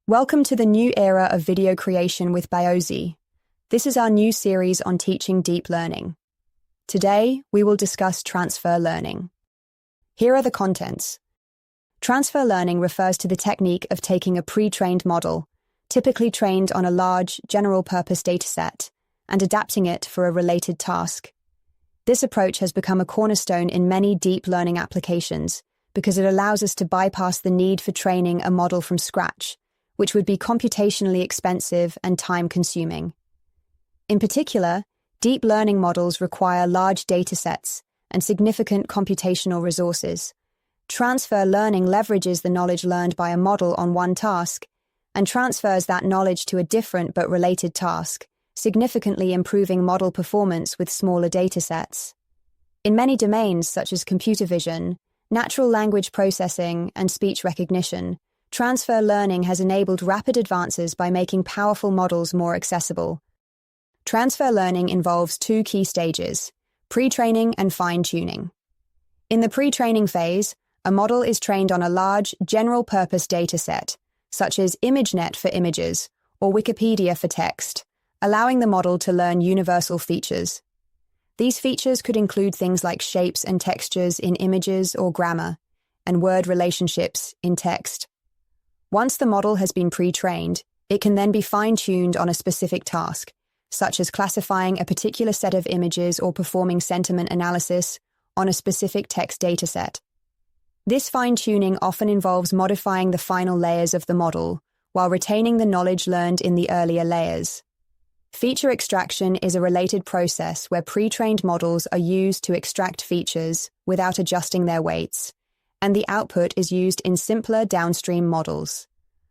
Welcome to the new era of video creation with Biozi. This is our new series on teaching deep learning. Today, we will discuss transfer learning. Here are the contents. Transfer learning refers to the technique of taking a pre-trained model, typically trained on a large, general-purpose dataset, and adapting it for a related task. This approach has become a cornerstone in many deep learning applications because it allows us to bypass the need for training a model from scratch, which would be computationally expensive and time-consuming. In particular, deep learning models require large datasets and significant computational resources. Transfer learning leverages the knowledge learned by a model on one task and transfers that knowledge to a different but related task, significantly improving model performance with smaller datasets. In many domains such as computer vision, natural language processing, and speech recognition, transfer learning has enabled rapid advances by making powerful models more accessible. Transfer learning involves two key stages: pre-training and fine-tuning. In the pre-training phase, a model is trained on a large, general-purpose dataset, such as ImageNet for images or Wikipedia for text, allowing the model to learn universal features. These features could include things like shapes and textures in images or grammar, and word relationships in text. Once the model has been pre-trained, it can then be fine-tuned on a specific task, such as classifying a particular set of images or performing sentiment analysis on a specific text dataset. This fine-tuning often involves modifying the final layers of the model while retaining the knowledge learned in the earlier layers. Feature extraction is a related process where pre-trained models are used to extract features without adjusting their weights, and the output is used in simpler downstream models.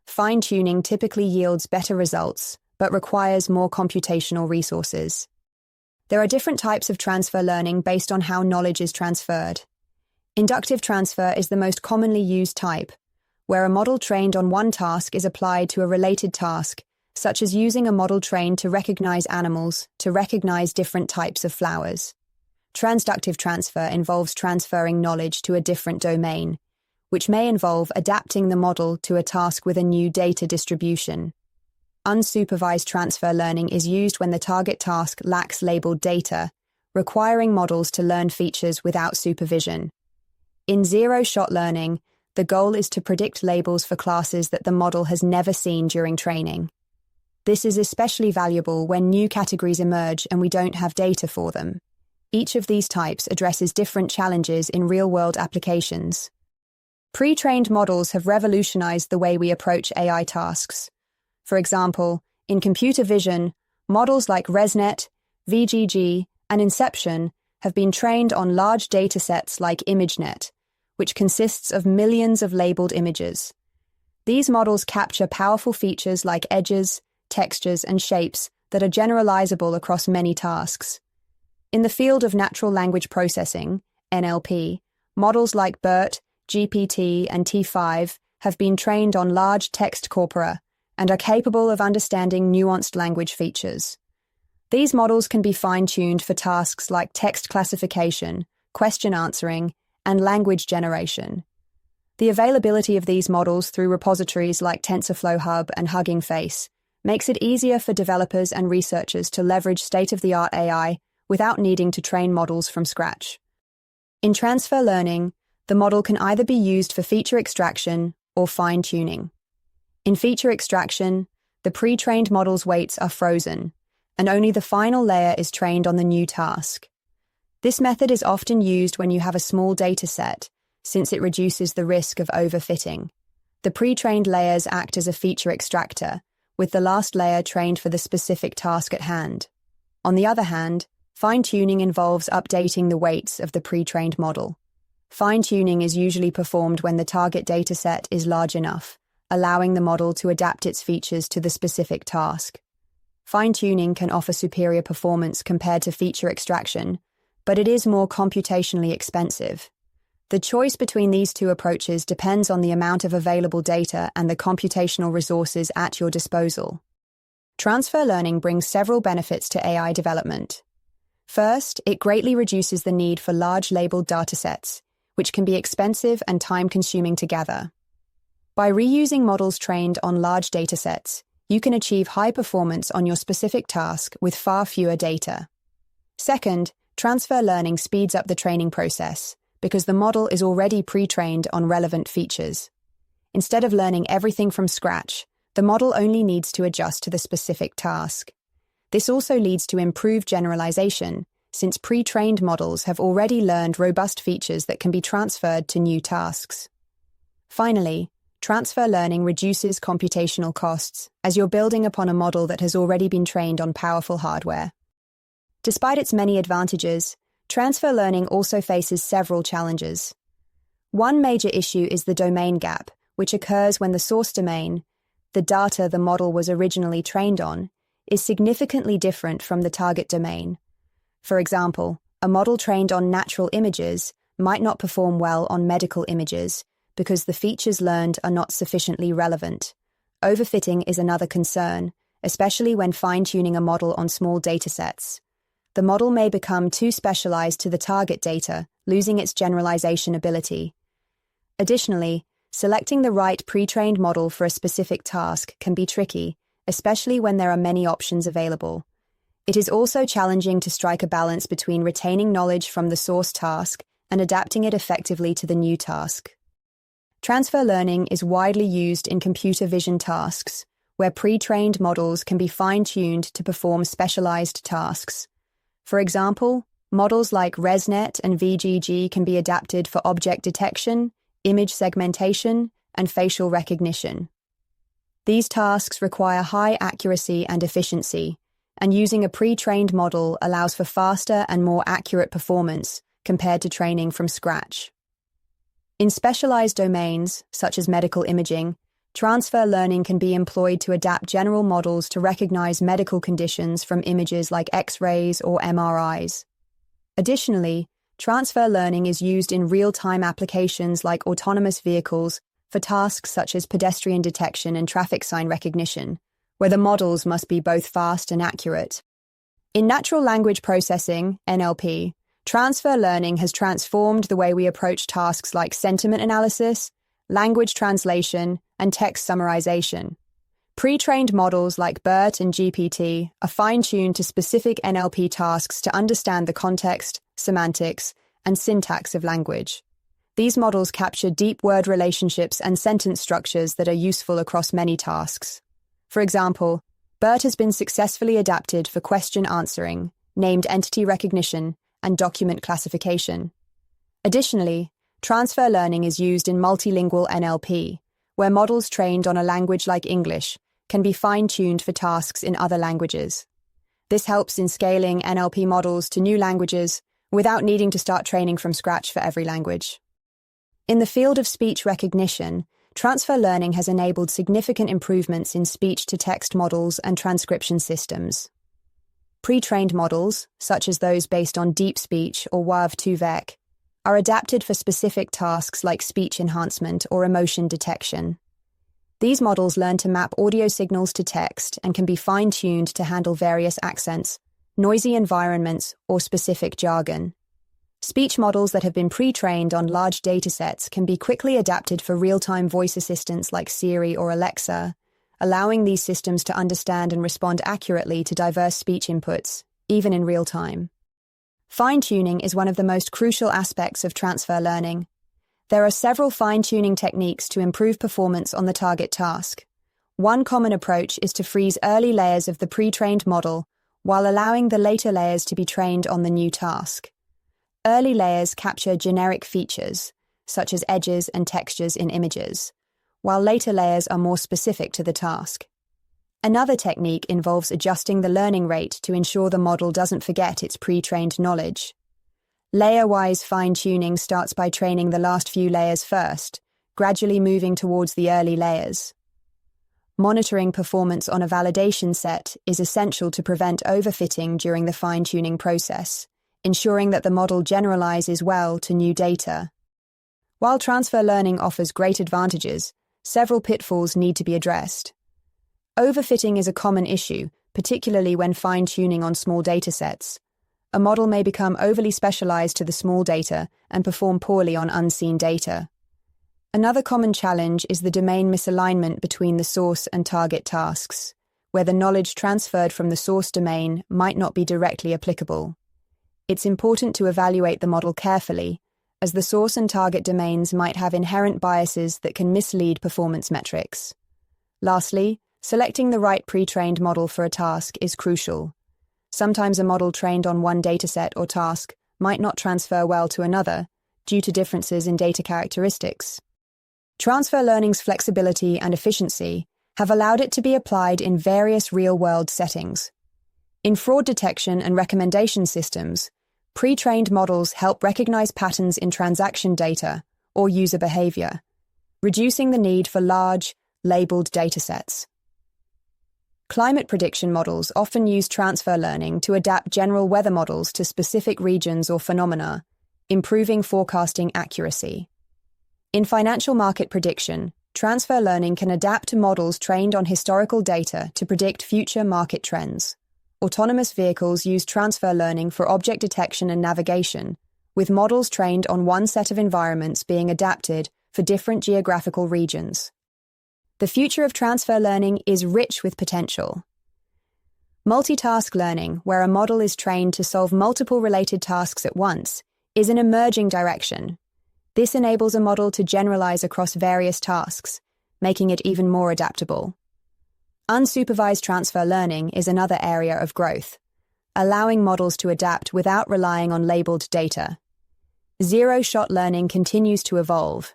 Fine-tuning typically yields better results, but requires more computational resources. There are different types of transfer learning based on how knowledge is transferred. Inductive transfer is the most commonly used type, where a model trained on one task is applied to a related task, such as using a model trained to recognize animals to recognize different types of flowers. Transductive transfer involves transferring knowledge to a different domain, which may involve adapting the model to a task with a new data distribution. Unsupervised transfer learning is used when the target task lacks labeled data, requiring models to learn features without supervision. In zero-shot learning, the goal is to predict labels for classes that the model has never seen during training. This is especially valuable when new categories emerge and we don't have data for them. Each of these types addresses different challenges in real-world applications. Pre-trained models have revolutionized the way we approach AI tasks. For example, in computer vision, models like ResNet, VGG, and Inception have been trained on large datasets like ImageNet, which consists of millions of labeled images. These models capture powerful features like edges, textures, and shapes that are generalizable across many tasks. In the field of natural language processing, NLP, models like BERT, GPT, and T5 have been trained on large text corpora and are capable of understanding nuanced language features. These models can be fine-tuned for tasks like text classification, question answering, and language generation. The availability of these models through repositories like TensorFlow Hub and Hugging Face makes it easier for developers and researchers to leverage state-of-the-art AI without needing to train models from scratch. In transfer learning, the model can either be used for feature extraction or fine-tuning. In feature extraction, the pre-trained model's weights are frozen, and only the final layer is trained on the new task. This method is often used when you have a small data set, since it reduces the risk of overfitting. The pre-trained layers act as a feature extractor, with the last layer trained for the specific task at hand. On the other hand, fine-tuning involves updating the weights of the pre-trained model. Fine-tuning is usually performed when the target dataset is large enough, allowing the model to adapt its features to the specific task. Fine-tuning can offer superior performance compared to feature extraction, but it is more computationally expensive. The choice between these two approaches depends on the amount of available data and the computational resources at your disposal. Transfer learning brings several benefits to AI development. First, it greatly reduces the need for large labeled datasets, which can be expensive and time-consuming to gather. By reusing models trained on large datasets, you can achieve high performance on your specific task with far fewer data. Second, transfer learning speeds up the training process because the model is already pre-trained on relevant features. Instead of learning everything from scratch, the model only needs to adjust to the specific task. This also leads to improved generalization, since pre-trained models have already learned robust features that can be transferred to new tasks. Finally, transfer learning reduces computational costs, as you're building upon a model that has already been trained on powerful hardware. Despite its many advantages, transfer learning also faces several challenges. One major issue is the domain gap, which occurs when the source domain, the data the model was originally trained on, is significantly different from the target domain. For example, a model trained on natural images might not perform well on medical images because the features learned are not sufficiently relevant. Overfitting is another concern, especially when fine-tuning a model on small datasets. The model may become too specialized to the target data, losing its generalization ability. Additionally, selecting the right pre-trained model for a specific task can be tricky, especially when there are many options available. It is also challenging to strike a balance between retaining knowledge from the source task and adapting it effectively to the new task. Transfer learning is widely used in computer vision tasks, where pre-trained models can be fine-tuned to perform specialized tasks. For example, models like ResNet and VGG can be adapted for object detection, image segmentation, and facial recognition. These tasks require high accuracy and efficiency, and using a pre-trained model allows for faster and more accurate performance compared to training from scratch. In specialized domains, such as medical imaging, transfer learning can be employed to adapt general models to recognize medical conditions from images like X-rays or MRIs. Additionally, transfer learning is used in real-time applications like autonomous vehicles for tasks such as pedestrian detection and traffic sign recognition, where the models must be both fast and accurate. In natural language processing, NLP, transfer learning has transformed the way we approach tasks like sentiment analysis, language translation, and text summarization. Pre-trained models like BERT and GPT are fine-tuned to specific NLP tasks to understand the context, semantics, and syntax of language. These models capture deep word relationships and sentence structures that are useful across many tasks. For example, BERT has been successfully adapted for question answering, named entity recognition, and document classification. Additionally, transfer learning is used in multilingual NLP, where models trained on a language like English can be fine-tuned for tasks in other languages. This helps in scaling NLP models to new languages without needing to start training from scratch for every language. In the field of speech recognition, transfer learning has enabled significant improvements in speech-to-text models and transcription systems. Pre-trained models, such as those based on Deepseek or WAV2Vec, are adapted for specific tasks like speech enhancement or emotion detection. These models learn to map audio signals to text and can be fine-tuned to handle various accents, noisy environments, or specific jargon. Speech models that have been pre-trained on large datasets can be quickly adapted for real-time voice assistants like Siri or Alexa, allowing these systems to understand and respond accurately to diverse speech inputs, even in real time. Fine-tuning is one of the most crucial aspects of transfer learning. There are several fine-tuning techniques to improve performance on the target task. One common approach is to freeze early layers of the pre-trained model while allowing the later layers to be trained on the new task. Early layers capture generic features, such as edges and textures in images, while later layers are more specific to the task. Another technique involves adjusting the learning rate to ensure the model doesn't forget its pre-trained knowledge. Layer-wise fine-tuning starts by training the last few layers first, gradually moving towards the early layers. Monitoring performance on a validation set is essential to prevent overfitting during the fine-tuning process, ensuring that the model generalizes well to new data. While transfer learning offers great advantages, several pitfalls need to be addressed. Overfitting is a common issue, particularly when fine-tuning on small datasets. A model may become overly specialized to the small data and perform poorly on unseen data. Another common challenge is the domain misalignment between the source and target tasks, where the knowledge transferred from the source domain might not be directly applicable. It's important to evaluate the model carefully, as the source and target domains might have inherent biases that can mislead performance metrics. Lastly, selecting the right pre-trained model for a task is crucial. Sometimes a model trained on one dataset or task might not transfer well to another due to differences in data characteristics. Transfer learning's flexibility and efficiency have allowed it to be applied in various real-world settings. In fraud detection and recommendation systems, pre-trained models help recognize patterns in transaction data or user behavior, reducing the need for large, labeled datasets. Climate prediction models often use transfer learning to adapt general weather models to specific regions or phenomena, improving forecasting accuracy. In financial market prediction, transfer learning can adapt to models trained on historical data to predict future market trends. Autonomous vehicles use transfer learning for object detection and navigation, with models trained on one set of environments being adapted for different geographical regions. The future of transfer learning is rich with potential. Multitask learning, where a model is trained to solve multiple related tasks at once, is an emerging direction. This enables a model to generalize across various tasks, making it even more adaptable. Unsupervised transfer learning is another area of growth, allowing models to adapt without relying on labeled data. Zero-shot learning continues to evolve,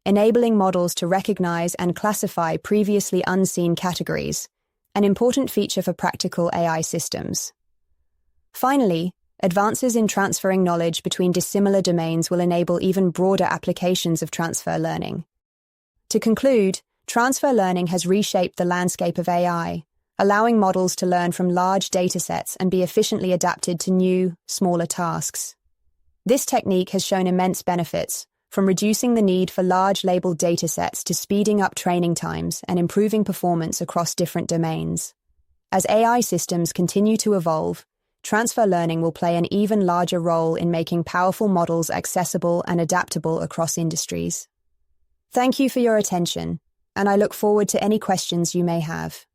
enabling models to recognize and classify previously unseen categories, an important feature for practical AI systems. Finally, advances in transferring knowledge between dissimilar domains will enable even broader applications of transfer learning. To conclude, transfer learning has reshaped the landscape of AI, allowing models to learn from large datasets and be efficiently adapted to new, smaller tasks. This technique has shown immense benefits, from reducing the need for large labeled datasets to speeding up training times and improving performance across different domains. As AI systems continue to evolve, transfer learning will play an even larger role in making powerful models accessible and adaptable across industries. Thank you for your attention, and I look forward to any questions you may have.